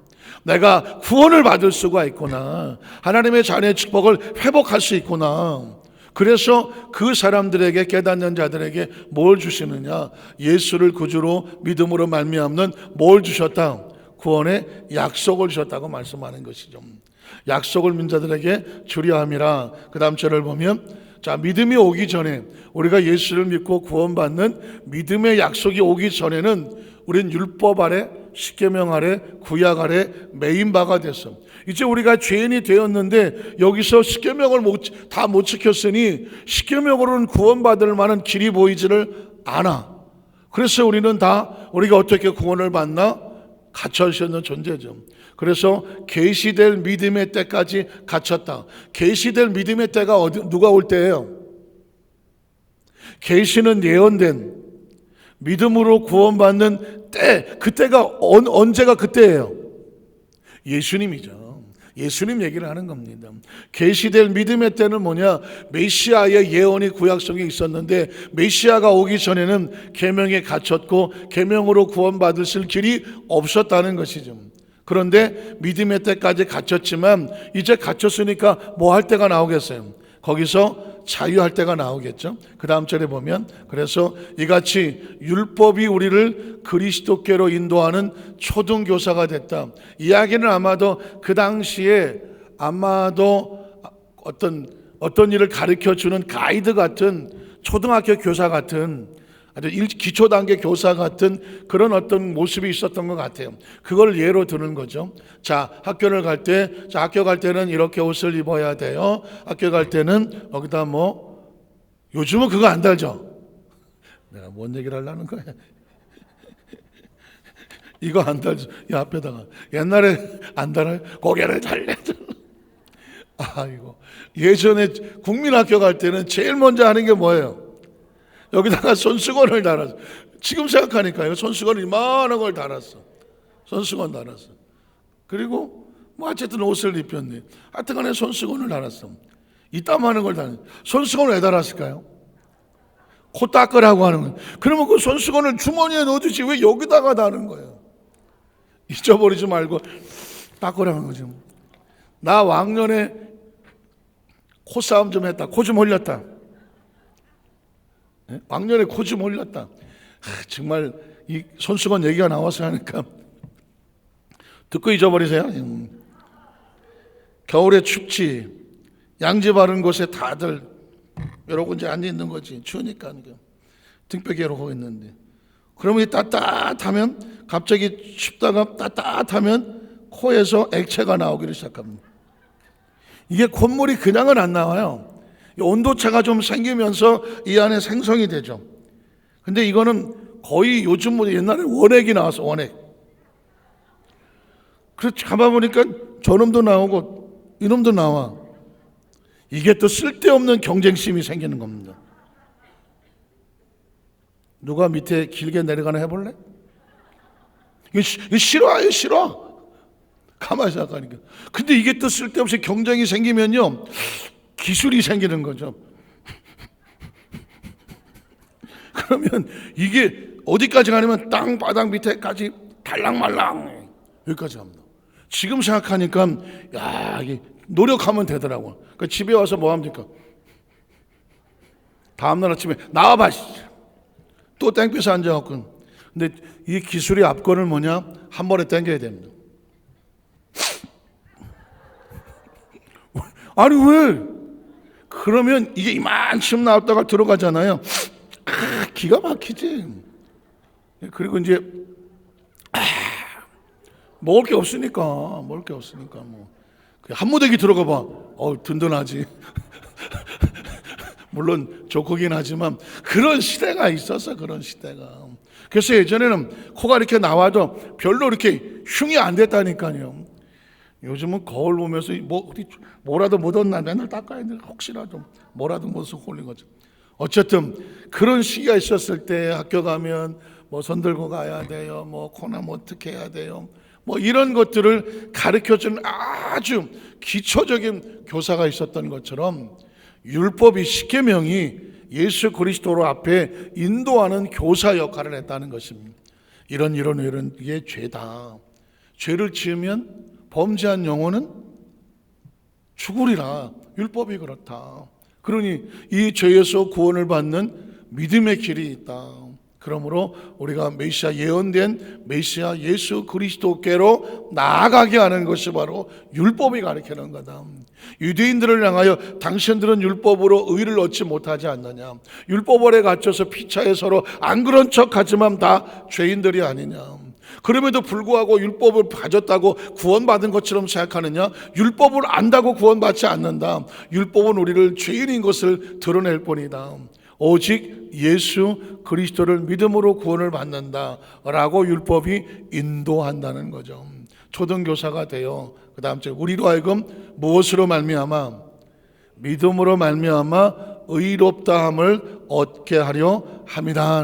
내가 구원을 받을 수가 있구나. 하나님의 자녀의 축복을 회복할 수 있구나. 그래서 그 사람들에게, 깨닫는 자들에게 뭘 주시느냐? 예수를 구주로 믿음으로 말미암는 뭘 주셨다? 구원의 약속을 주셨다고 말씀하는 것이죠. 약속을 믿는 자들에게 주려 함이라. 그 다음 절을 보면, 자, 믿음이 오기 전에, 우리가 예수를 믿고 구원받는 믿음의 약속이 오기 전에는 우린 율법 아래, 십계명 아래, 구약 아래 매인 바가 됐어. 이제 우리가 죄인이 되었는데 여기서 십계명을 다 못 지켰으니 십계명으로는 구원받을 만한 길이 보이지를 않아. 그래서 우리는 다 우리가 어떻게 구원을 받나? 갇혀 있는 존재죠. 그래서 계시될 믿음의 때까지 갇혔다. 계시될 믿음의 때가 누가 올 때예요? 계시는 예언된 믿음으로 구원받는 때, 그때가 언제가 그때예요? 예수님이죠. 예수님 얘기를 하는 겁니다. 계시될 믿음의 때는 뭐냐? 메시아의 예언이 구약 속에 있었는데 메시아가 오기 전에는 계명에 갇혔고 계명으로 구원받으실 길이 없었다는 것이죠. 그런데 믿음의 때까지 갇혔지만 이제 갇혔으니까 뭐 할 때가 나오겠어요? 거기서 자유할 때가 나오겠죠. 그 다음 절에 보면, 그래서 이같이 율법이 우리를 그리스도께로 인도하는 초등교사가 됐다. 이야기는 아마도 그 당시에 아마도 어떤 일을 가르쳐주는 가이드 같은, 초등학교 교사 같은, 아주 기초 단계 교사 같은 그런 어떤 모습이 있었던 것 같아요. 그걸 예로 드는 거죠. 자, 학교를 갈 때, 학교 갈 때는 이렇게 옷을 입어야 돼요. 학교 갈 때는 여기다 요즘은 그거 안 달죠. 내가 뭔 얘기를 하려는 거야? 이거 안 달죠. 이 앞에다가. 옛날에 안 달아요. 고개를 달래죠. 이거 예전에 국민학교 갈 때는 제일 먼저 하는 게 뭐예요? 여기다가 손수건을 달았어. 지금 생각하니까요, 손수건 이만한 걸 달았어. 손수건 달았어. 그리고 어쨌든 옷을 입혔네. 하여튼간에 손수건을 달았어. 이따만한 걸 달았어. 손수건을 왜 달았을까요? 코 닦으라고 하는 거예요. 그러면 그 손수건을 주머니에 넣어두지 왜 여기다가 다는 거예요? 잊어버리지 말고 닦으라는 거죠. 나 왕년에 코싸움 좀 했다. 코 좀 흘렸다. 왕년에 코 좀 흘렸다. 정말 이 손수건 얘기가 나와서 하니까 듣고 잊어버리세요. 겨울에 춥지. 양지 바른 곳에 다들 이러고 이제 앉아 있는 거지. 추우니까 등뼈개로 하고 있는데, 그러면 따뜻하면, 갑자기 춥다가 따뜻하면 코에서 액체가 나오기를 시작합니다. 이게 콧물이 그냥은 안 나와요. 온도차가 좀 생기면서 이 안에 생성이 되죠. 근데 이거는 거의 요즘 옛날에 원액이 나왔어. 원액. 그래서 가봐보니까 저놈도 나오고 이놈도 나와. 이게 또 쓸데없는 경쟁심이 생기는 겁니다. 누가 밑에 길게 내려가나 해볼래? 이거 싫어요, 싫어. 가만히 생각하니까. 근데 이게 또 쓸데없이 경쟁이 생기면요, 기술이 생기는 거죠. 그러면 이게 어디까지 가냐면 땅바닥 밑에까지 달랑말랑 여기까지 갑니다. 지금 생각하니까 이게 노력하면 되더라고요. 그러니까 집에 와서 뭐 합니까? 다음날 아침에 나와봐. 또 땡볕에 앉아갖고. 근데 이 기술의 압권을 뭐냐? 한 번에 땡겨야 됩니다. 아니 왜? 그러면 이게 이만큼 나왔다가 들어가잖아요. 기가 막히지. 그리고 이제 먹을 게 없으니까 한 무더기 들어가 봐. 든든하지. 물론 좋긴 하지만 그런 시대가 있었어. 그런 시대가. 그래서 예전에는 코가 이렇게 나와도 별로 이렇게 흉이 안 됐다니까요. 요즘은 거울 보면서 뭐라도 묻었나 맨날 닦아야 돼. 혹시라도 뭐라도 묻어서 홀린 거죠. 어쨌든 그런 시기가 있었을 때 학교 가면 뭐 손들고 가야 돼요. 뭐 코나면 어떻게 해야 돼요. 뭐 이런 것들을 가르쳐주는 아주 기초적인 교사가 있었던 것처럼 율법이 십계명이 예수 그리스도로 앞에 인도하는 교사 역할을 했다는 것입니다. 이런 이게 죄다. 죄를 지으면 범죄한 영혼은 죽으리라. 율법이 그렇다. 그러니 이 죄에서 구원을 받는 믿음의 길이 있다. 그러므로 우리가 메시아, 예언된 메시아 예수 그리스도께로 나아가게 하는 것이 바로 율법이 가르치는 거다. 유대인들을 향하여 당신들은 율법으로 의를 얻지 못하지 않느냐, 율법 아래 갇혀서 피차에 서로 안 그런 척하지만 다 죄인들이 아니냐, 그럼에도 불구하고 율법을 가졌다고 구원받은 것처럼 생각하느냐, 율법을 안다고 구원받지 않는다. 율법은 우리를 죄인인 것을 드러낼 뿐이다. 오직 예수 그리스도를 믿음으로 구원을 받는다 라고 율법이 인도한다는 거죠. 초등교사가 되어 그 다음 째 우리로 하여금 무엇으로 말미암아? 믿음으로 말미암아 의롭다함을 얻게 하려 함이다.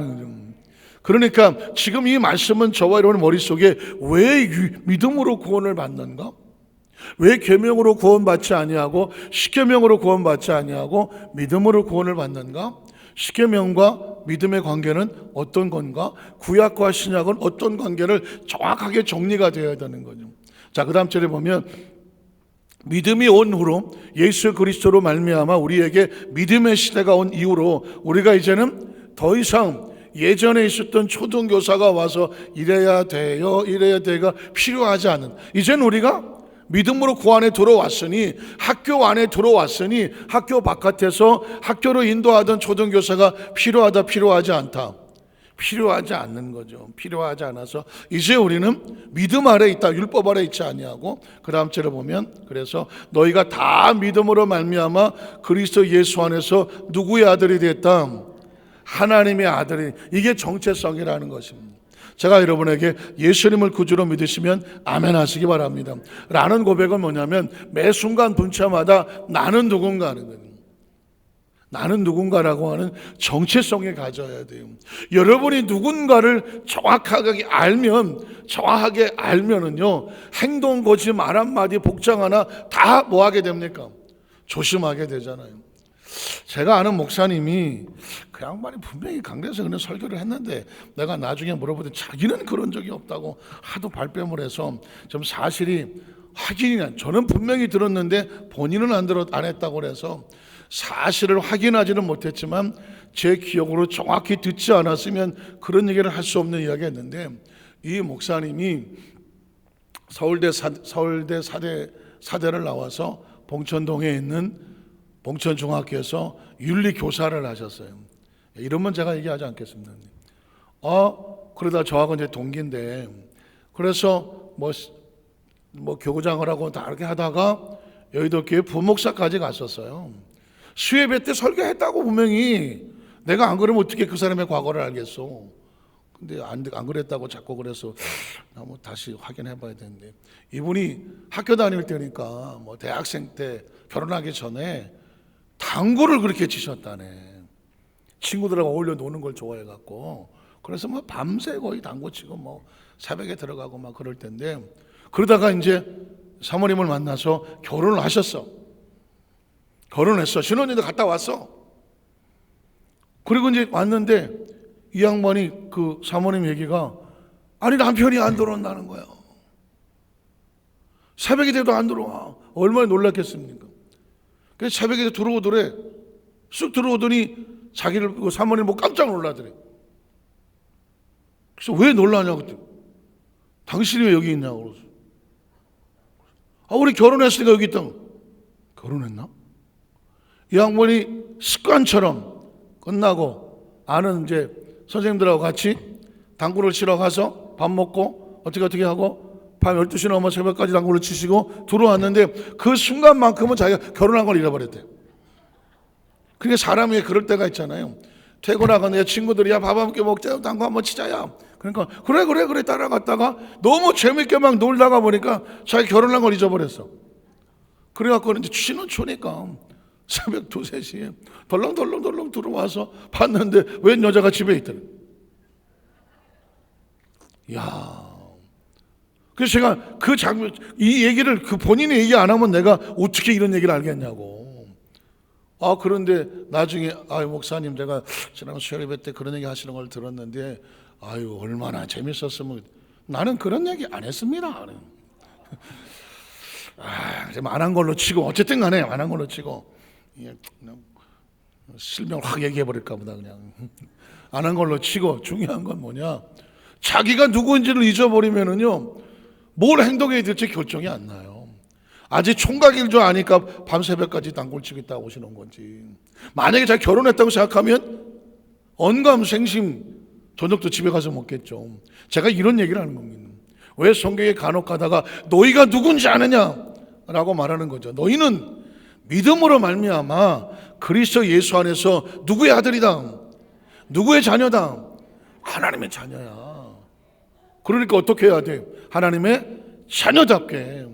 그러니까 지금 이 말씀은 저와 여러분 머릿속에 왜 믿음으로 구원을 받는가? 왜 계명으로 구원받지 아니하고 십계명으로 구원받지 아니하고 믿음으로 구원을 받는가? 십계명과 믿음의 관계는 어떤 건가? 구약과 신약은 어떤 관계를 정확하게 정리가 되어야 되는 거죠. 자, 그 다음 절에 보면 믿음이 온 후로 예수 그리스도로 말미암아 우리에게 믿음의 시대가 온 이후로 우리가 이제는 더 이상 예전에 있었던 초등교사가 와서 이래야 돼요, 이래야 돼가 필요하지 않은, 이제는 우리가 믿음으로 그 안에 들어왔으니, 학교 안에 들어왔으니 학교 바깥에서 학교로 인도하던 초등교사가 필요하다, 필요하지 않다, 필요하지 않는 거죠. 필요하지 않아서 이제 우리는 믿음 아래 있다, 율법 아래 있지 아니하고, 그 다음 절에 보면 그래서 너희가 다 믿음으로 말미암아 그리스도 예수 안에서 누구의 아들이 됐다? 하나님의 아들이. 이게 정체성이라는 것입니다. 제가 여러분에게 예수님을 구주로 믿으시면 아멘 하시기 바랍니다. 라는 고백은 뭐냐면 매 순간 분차마다 나는 누군가 하는 거예요. 나는 누군가라고 하는 정체성을 가져야 돼요. 여러분이 누군가를 정확하게 알면은요, 행동, 거짓, 말 한마디, 복장 하나 다 뭐 하게 됩니까? 조심하게 되잖아요. 제가 아는 목사님이 그 양반이 분명히 강대에서 그런 설교를 했는데 내가 나중에 물어보더니 자기는 그런 적이 없다고 하도 발뺌을 해서 좀 사실이 확인이, 저는 분명히 들었는데 본인은 안 했다고 그래서 사실을 확인하지는 못했지만 제 기억으로 정확히 듣지 않았으면 그런 얘기를 할 수 없는 이야기가 있는데, 이 목사님이 서울대 사대를 나와서 봉천동에 있는 봉천중학교에서 윤리교사를 하셨어요. 이러면 제가 얘기하지 않겠습니다. 그러다 저하고 이제 동기인데, 그래서 뭐 교구장을 하고 다 이렇게 하다가 여의도 교회 부목사까지 갔었어요. 수예배 때 설교했다고 분명히. 내가 안 그러면 어떻게 그 사람의 과거를 알겠어. 근데 안 그랬다고 자꾸 그래서 뭐 다시 확인해 봐야 되는데, 이분이 학교 다닐 때니까 뭐 대학생 때 결혼하기 전에 당구를 그렇게 치셨다네. 친구들하고 어울려 노는 걸 좋아해 갖고, 그래서 뭐 밤새 거의 당구 치고 뭐 새벽에 들어가고 막 그럴 텐데, 그러다가 이제 사모님을 만나서 결혼을 하셨어. 결혼했어. 신혼여행도 갔다 왔어. 그리고 이제 왔는데 이 양반이 그 사모님 얘기가, 아니 남편이 안 들어온다는 거예요. 새벽이 돼도 안 들어와. 얼마나 놀랐겠습니까? 그래서 새벽에 들어오더래. 쑥 들어오더니 자기를 그 사모님 보고 깜짝 놀라더래. 그래서 왜 놀라냐고 그랬더니 당신이 왜 여기 있냐고 그래서, 우리 결혼했으니까 여기 있다. 결혼했나? 이 양반이 습관처럼 끝나고 아는 이제 선생님들하고 같이 당구를 치러 가서 밥 먹고 어떻게 하고 밤 12시 넘어 새벽까지 당구를 치시고 들어왔는데 그 순간만큼은 자기가 결혼한 걸 잃어버렸대요. 그러니까 사람이 그럴 때가 있잖아요. 퇴근하고 내 친구들이 야 밥 함께 먹자, 당구 한번 치자야. 그러니까 그래 따라갔다가 너무 재밌게 막 놀다가 보니까 자기 결혼한 걸 잊어버렸어. 그래갖고 이제 신혼초니까 새벽 2, 3시에 덜렁덜렁 들어와서 봤는데 웬 여자가 집에 있더래. 야, 그래서 제가 그 장면, 이 얘기를 그 본인이 얘기 안 하면 내가 어떻게 이런 얘기를 알겠냐고. 그런데 나중에 목사님 제가 지난 수요일 예배 때 그런 얘기 하시는 걸 들었는데 얼마나 재밌었으면. 나는 그런 얘기 안 했습니다. 안 한 걸로 치고, 어쨌든 간에 안 한 걸로 치고, 실명 확 얘기해 버릴까 보다. 그냥 안 한 걸로 치고, 중요한 건 뭐냐, 자기가 누구인지를 잊어버리면은요 뭘 행동해야 될지 결정이 안 나요. 아직 총각일 줄 아니까 밤새벽까지 단골 치겠다 오시는 건지, 만약에 자기 결혼했다고 생각하면 언감생심 저녁도 집에 가서 먹겠죠. 제가 이런 얘기를 하는 겁니다. 왜 성경에 간혹 가다가 너희가 누군지 아느냐 라고 말하는 거죠. 너희는 믿음으로 말미암아 그리스도 예수 안에서 누구의 아들이다, 누구의 자녀다? 하나님의 자녀야. 그러니까 어떻게 해야 돼? 하나님의 자녀답게,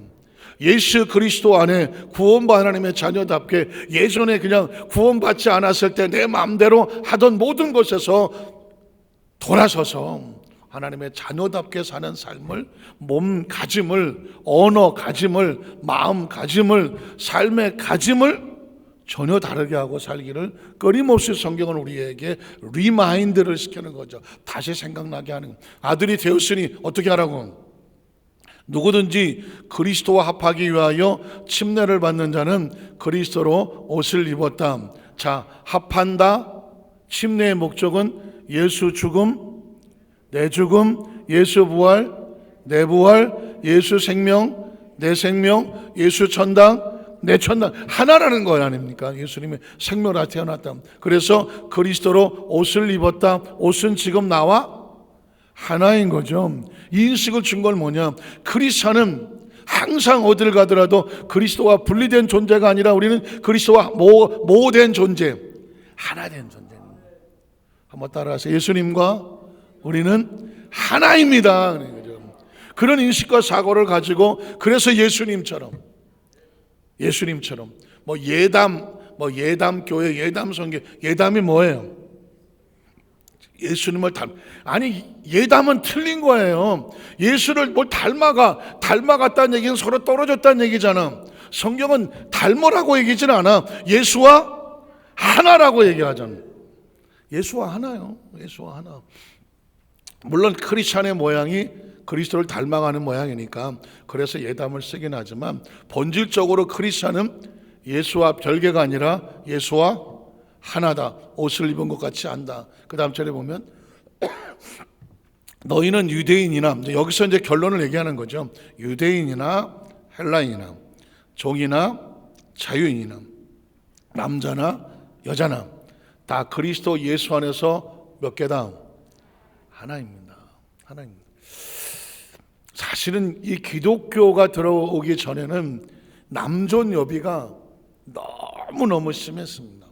예수 그리스도 안에 구원받은 하나님의 자녀답게, 예전에 그냥 구원받지 않았을 때 내 마음대로 하던 모든 것에서 돌아서서 하나님의 자녀답게 사는 삶을, 몸가짐을, 언어가짐을, 마음가짐을, 삶의 가짐을 전혀 다르게 하고 살기를 끊임없이 성경은 우리에게 리마인드를 시키는 거죠. 다시 생각나게 하는. 아들이 되었으니 어떻게 하라고? 누구든지 그리스도와 합하기 위하여 침례를 받는 자는 그리스도로 옷을 입었다. 자, 합한다. 침례의 목적은 예수 죽음, 내 죽음, 예수 부활, 내 부활, 예수 생명, 내 생명, 예수 천당, 내 천당, 하나라는 거 아닙니까? 예수님의 생명으로 태어났다. 그래서 그리스도로 옷을 입었다. 옷은 지금 나와 하나인 거죠. 이 인식을 준 건 뭐냐, 크리스천은 항상 어딜 가더라도 그리스도와 분리된 존재가 아니라 우리는 그리스도와 모된 존재, 하나된 존재. 한번 따라하세요. 예수님과 우리는 하나입니다. 그런 인식과 사고를 가지고, 그래서 예수님처럼 예담 교회, 예담 선교, 예담이 뭐예요? 예수님을 예담은 틀린 거예요. 예수를 닮아갔다는 얘기는 서로 떨어졌다는 얘기잖아. 성경은 닮으라고 얘기하지는 않아. 예수와 하나라고 얘기하잖아. 예수와 하나요. 예수와 하나. 물론 크리스찬의 모양이 그리스도를 닮아가는 모양이니까 그래서 예담을 쓰긴 하지만, 본질적으로 크리스찬은 예수와 별개가 아니라 예수와 하나다. 옷을 입은 것 같이 한다. 그 다음 절에 보면 너희는 유대인이나, 여기서 이제 결론을 얘기하는 거죠. 유대인이나 헬라인이나 종이나 자유인이나 남자나 여자나 다 그리스도 예수 안에서 몇 개다? 하나입니다. 하나입니다. 사실은 이 기독교가 들어오기 전에는 남존여비가 너무너무 심했습니다.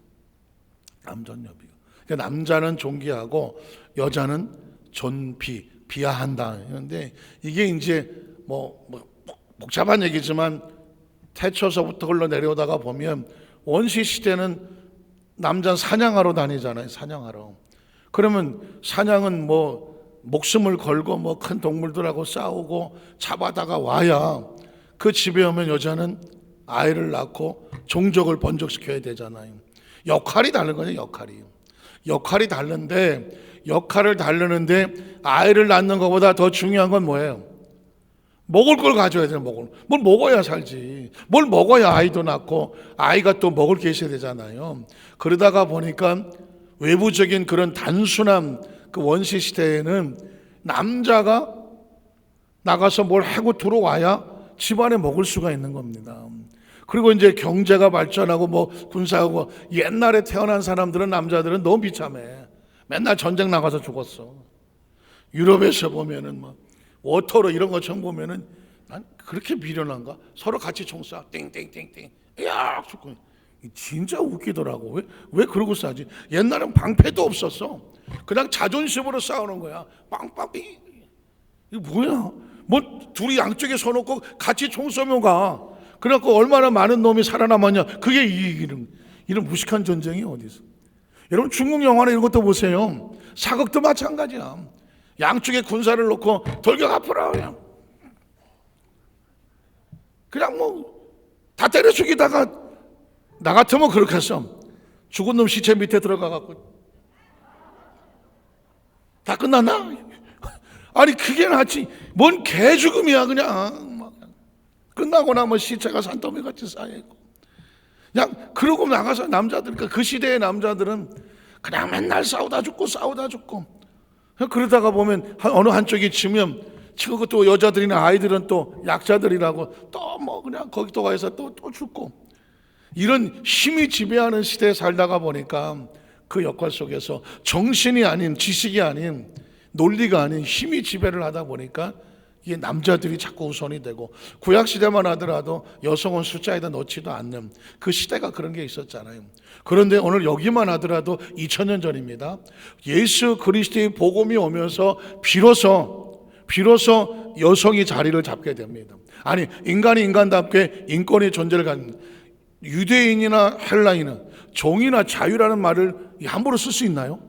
남존여비가. 그러니까 남자는 존귀하고 여자는 비하한다. 그런데 이게 이제 복잡한 얘기지만 태초서부터 흘러내려오다가 보면, 원시 시대는 남자는 사냥하러 다니잖아요. 사냥하러. 그러면 사냥은 목숨을 걸고 큰 동물들하고 싸우고 잡아다가 와야 그 집에 오면 여자는 아이를 낳고 종족을 번식시켜야 되잖아요. 역할이 다른 거죠. 역할이 다른데, 역할을 다르는데 아이를 낳는 것보다 더 중요한 건 뭐예요? 먹을 걸 가져야 돼요. 뭘 먹어야 살지. 뭘 먹어야 아이도 낳고 아이가 또 먹을 게 있어야 되잖아요. 그러다가 보니까 외부적인 그런 단순한 그 원시 시대에는 남자가 나가서 뭘 하고 들어와야 집안에 먹을 수가 있는 겁니다. 그리고 이제 경제가 발전하고 군사하고, 옛날에 태어난 사람들은, 남자들은 너무 비참해. 맨날 전쟁 나가서 죽었어. 유럽에서 보면은 워터로 이런 것처럼 보면은, 난 그렇게 미련한가? 서로 같이 총 쏴. 땡땡땡땡. 야, 죽고. 진짜 웃기더라고. 왜 그러고 싸지? 옛날엔 방패도 없었어. 그냥 자존심으로 싸우는 거야. 빵빵. 이게 뭐야? 둘이 양쪽에 서놓고 같이 총 쏘면 가. 그래갖고 얼마나 많은 놈이 살아남았냐. 그게 이런 무식한 전쟁이 어디 있어? 여러분, 중국 영화나 이런 것도 보세요. 사극도 마찬가지야. 양쪽에 군사를 놓고 돌격 앞으로 그냥 뭐 다 때려 죽이다가 나 같으면 그렇게 했어. 죽은 놈 시체 밑에 들어가갖고 다 끝났나? 아니 그게 낫지. 뭔 개죽음이야 그냥. 끝나고 나면 시체가 산더미같이 쌓여있고 그냥 그러고 나가서 남자들, 그 시대의 남자들은 그냥 맨날 싸우다 죽고 그러다가 보면 어느 한쪽이 지면 치고 또 여자들이나 아이들은 또 약자들이라고 또 뭐 그냥 거기 또 가서 또 죽고 이런 힘이 지배하는 시대에 살다가 보니까 그 역할 속에서 정신이 아닌, 지식이 아닌, 논리가 아닌 힘이 지배를 하다 보니까 이게 남자들이 자꾸 우선이 되고, 구약 시대만 하더라도 여성은 숫자에다 넣지도 않는 그 시대가 그런 게 있었잖아요. 그런데 오늘 여기만 하더라도 2000년 전입니다. 예수 그리스도의 복음이 오면서 비로소 여성이 자리를 잡게 됩니다. 아니, 인간이 인간답게 인권의 존재를 갖는, 유대인이나 헬라인은 종이나 자유라는 말을 함부로 쓸 수 있나요?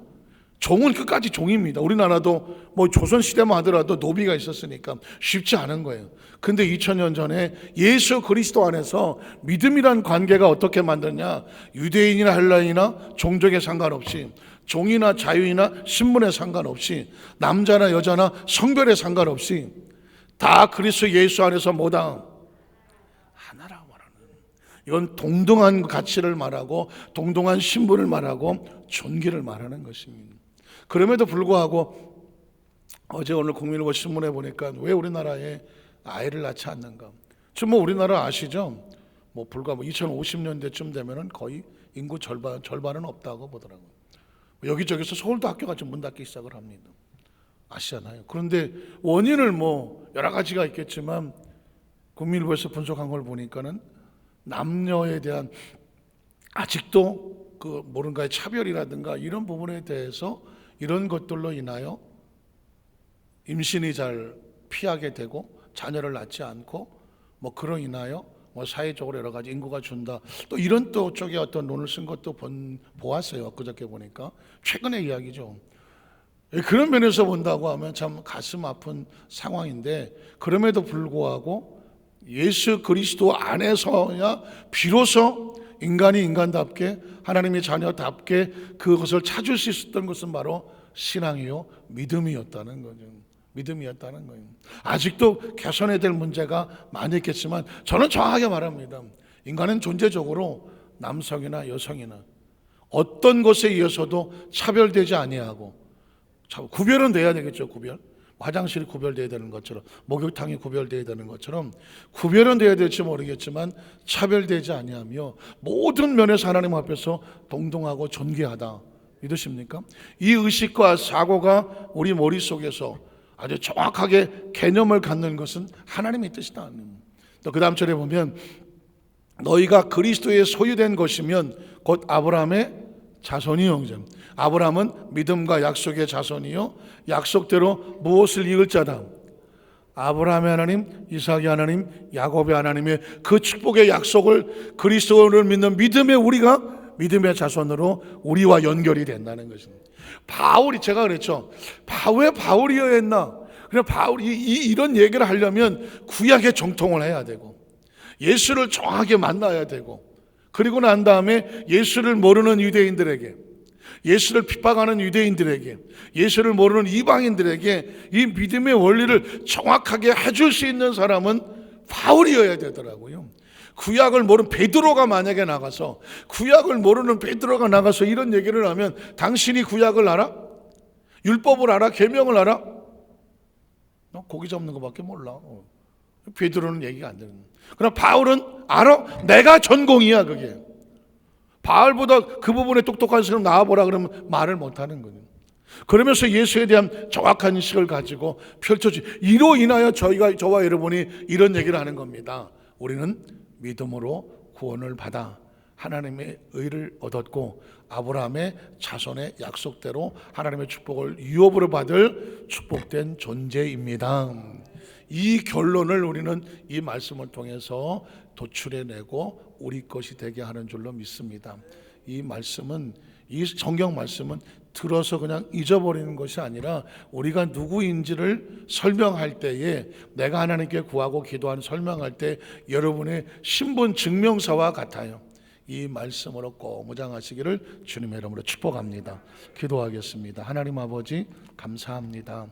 종은 끝까지 종입니다. 우리나라도 뭐 조선시대만 하더라도 노비가 있었으니까 쉽지 않은 거예요. 근데 2000년 전에 예수 그리스도 안에서 믿음이란 관계가 어떻게 만드냐, 유대인이나 헬라인이나 종족에 상관없이, 종이나 자유이나 신분에 상관없이, 남자나 여자나 성별에 상관없이 다 그리스도 예수 안에서 뭐다? 하나라고 말하는, 이건 동등한 가치를 말하고 동등한 신분을 말하고 존귀를 말하는 것입니다. 그럼에도 불구하고 어제 오늘 국민일보 신문에 보니까 왜 우리나라에 아이를 낳지 않는가? 지금 뭐 우리나라 아시죠? 뭐 불과 2050년대쯤 되면은 거의 인구 절반은 없다고 보더라고요. 여기저기서 서울도 학교가 좀 문 닫기 시작을 합니다. 아시잖아요. 그런데 원인을 뭐 여러 가지가 있겠지만 국민일보에서 분석한 걸 보니까는 남녀에 대한 아직도 그 뭔가의 차별이라든가 이런 부분에 대해서 이런 것들로 인하여 임신이 잘 피하게 되고 자녀를 낳지 않고 뭐 그로 인하여 뭐 사회적으로 여러 가지 인구가 준다, 또 이런 또 쪽에 어떤 논을 쓴 것도 보았어요. 그저께 보니까 최근의 이야기죠. 그런 면에서 본다고 하면 참 가슴 아픈 상황인데, 그럼에도 불구하고 예수 그리스도 안에서야 비로소 인간이 인간답게, 하나님의 자녀답게 그것을 찾을 수 있었던 것은 바로 신앙이요 믿음이었다는 거죠. 믿음이었다는 거예요. 아직도 개선해야 될 문제가 많이 있겠지만 저는 정확하게 말합니다. 인간은 존재적으로 남성이나 여성이나 어떤 것에 의해서도 차별되지 아니하고, 구별은 돼야 되겠죠. 구별. 화장실이 구별돼야 되는 것처럼, 목욕탕이 구별돼야 되는 것처럼 구별은 돼야 될지 모르겠지만 차별되지 아니하며 모든 면에서 하나님 앞에서 동등하고 존귀하다. 믿으십니까? 이 의식과 사고가 우리 머릿속에서 아주 정확하게 개념을 갖는 것은 하나님의 뜻이다. 또 그 다음 절에 보면 너희가 그리스도의 소유된 것이면 곧 아브라함의 자손이요. 아브라함은 믿음과 약속의 자손이요, 약속대로 무엇을 이을 자다. 아브라함의 하나님, 이삭의 하나님, 야곱의 하나님의 그 축복의 약속을 그리스도를 믿는 믿음의 자손으로 우리와 연결이 된다는 것입니다. 바울이, 제가 그랬죠. 왜 바울이어야 했나? 그래, 바울이 이런 얘기를 하려면 구약에 정통을 해야 되고 예수를 정확하게 만나야 되고, 그리고 난 다음에 예수를 모르는 유대인들에게, 예수를 핍박하는 유대인들에게, 예수를 모르는 이방인들에게 이 믿음의 원리를 정확하게 해줄 수 있는 사람은 바울이어야 되더라고요. 구약을 모르는 베드로가 만약에 나가서, 구약을 모르는 베드로가 나가서 이런 얘기를 하면 당신이 구약을 알아? 율법을 알아? 계명을 알아? 너 고기 잡는 것밖에 몰라. 베드로는 얘기가 안 되는 거야. 그러나 바울은 알아? 내가 전공이야 그게. 바울보다 그 부분에 똑똑한 사람 나와보라 그러면 말을 못하는 거예요. 그러면서 예수에 대한 정확한 인식을 가지고 이로 인하여 저와 여러분이 이런 얘기를 하는 겁니다. 우리는 믿음으로 구원을 받아 하나님의 의를 얻었고 아브라함의 자손의 약속대로 하나님의 축복을 유업으로 받을 축복된 존재입니다. 이 결론을 우리는 이 말씀을 통해서 도출해내고 우리 것이 되게 하는 줄로 믿습니다. 이 성경 말씀은 들어서 그냥 잊어버리는 것이 아니라 우리가 누구인지를 설명할 때에 내가 하나님께 구하고 기도하는 설명할 때 여러분의 신분 증명서와 같아요. 이 말씀으로 꼭 무장하시기를 주님의 이름으로 축복합니다. 기도하겠습니다. 하나님 아버지 감사합니다.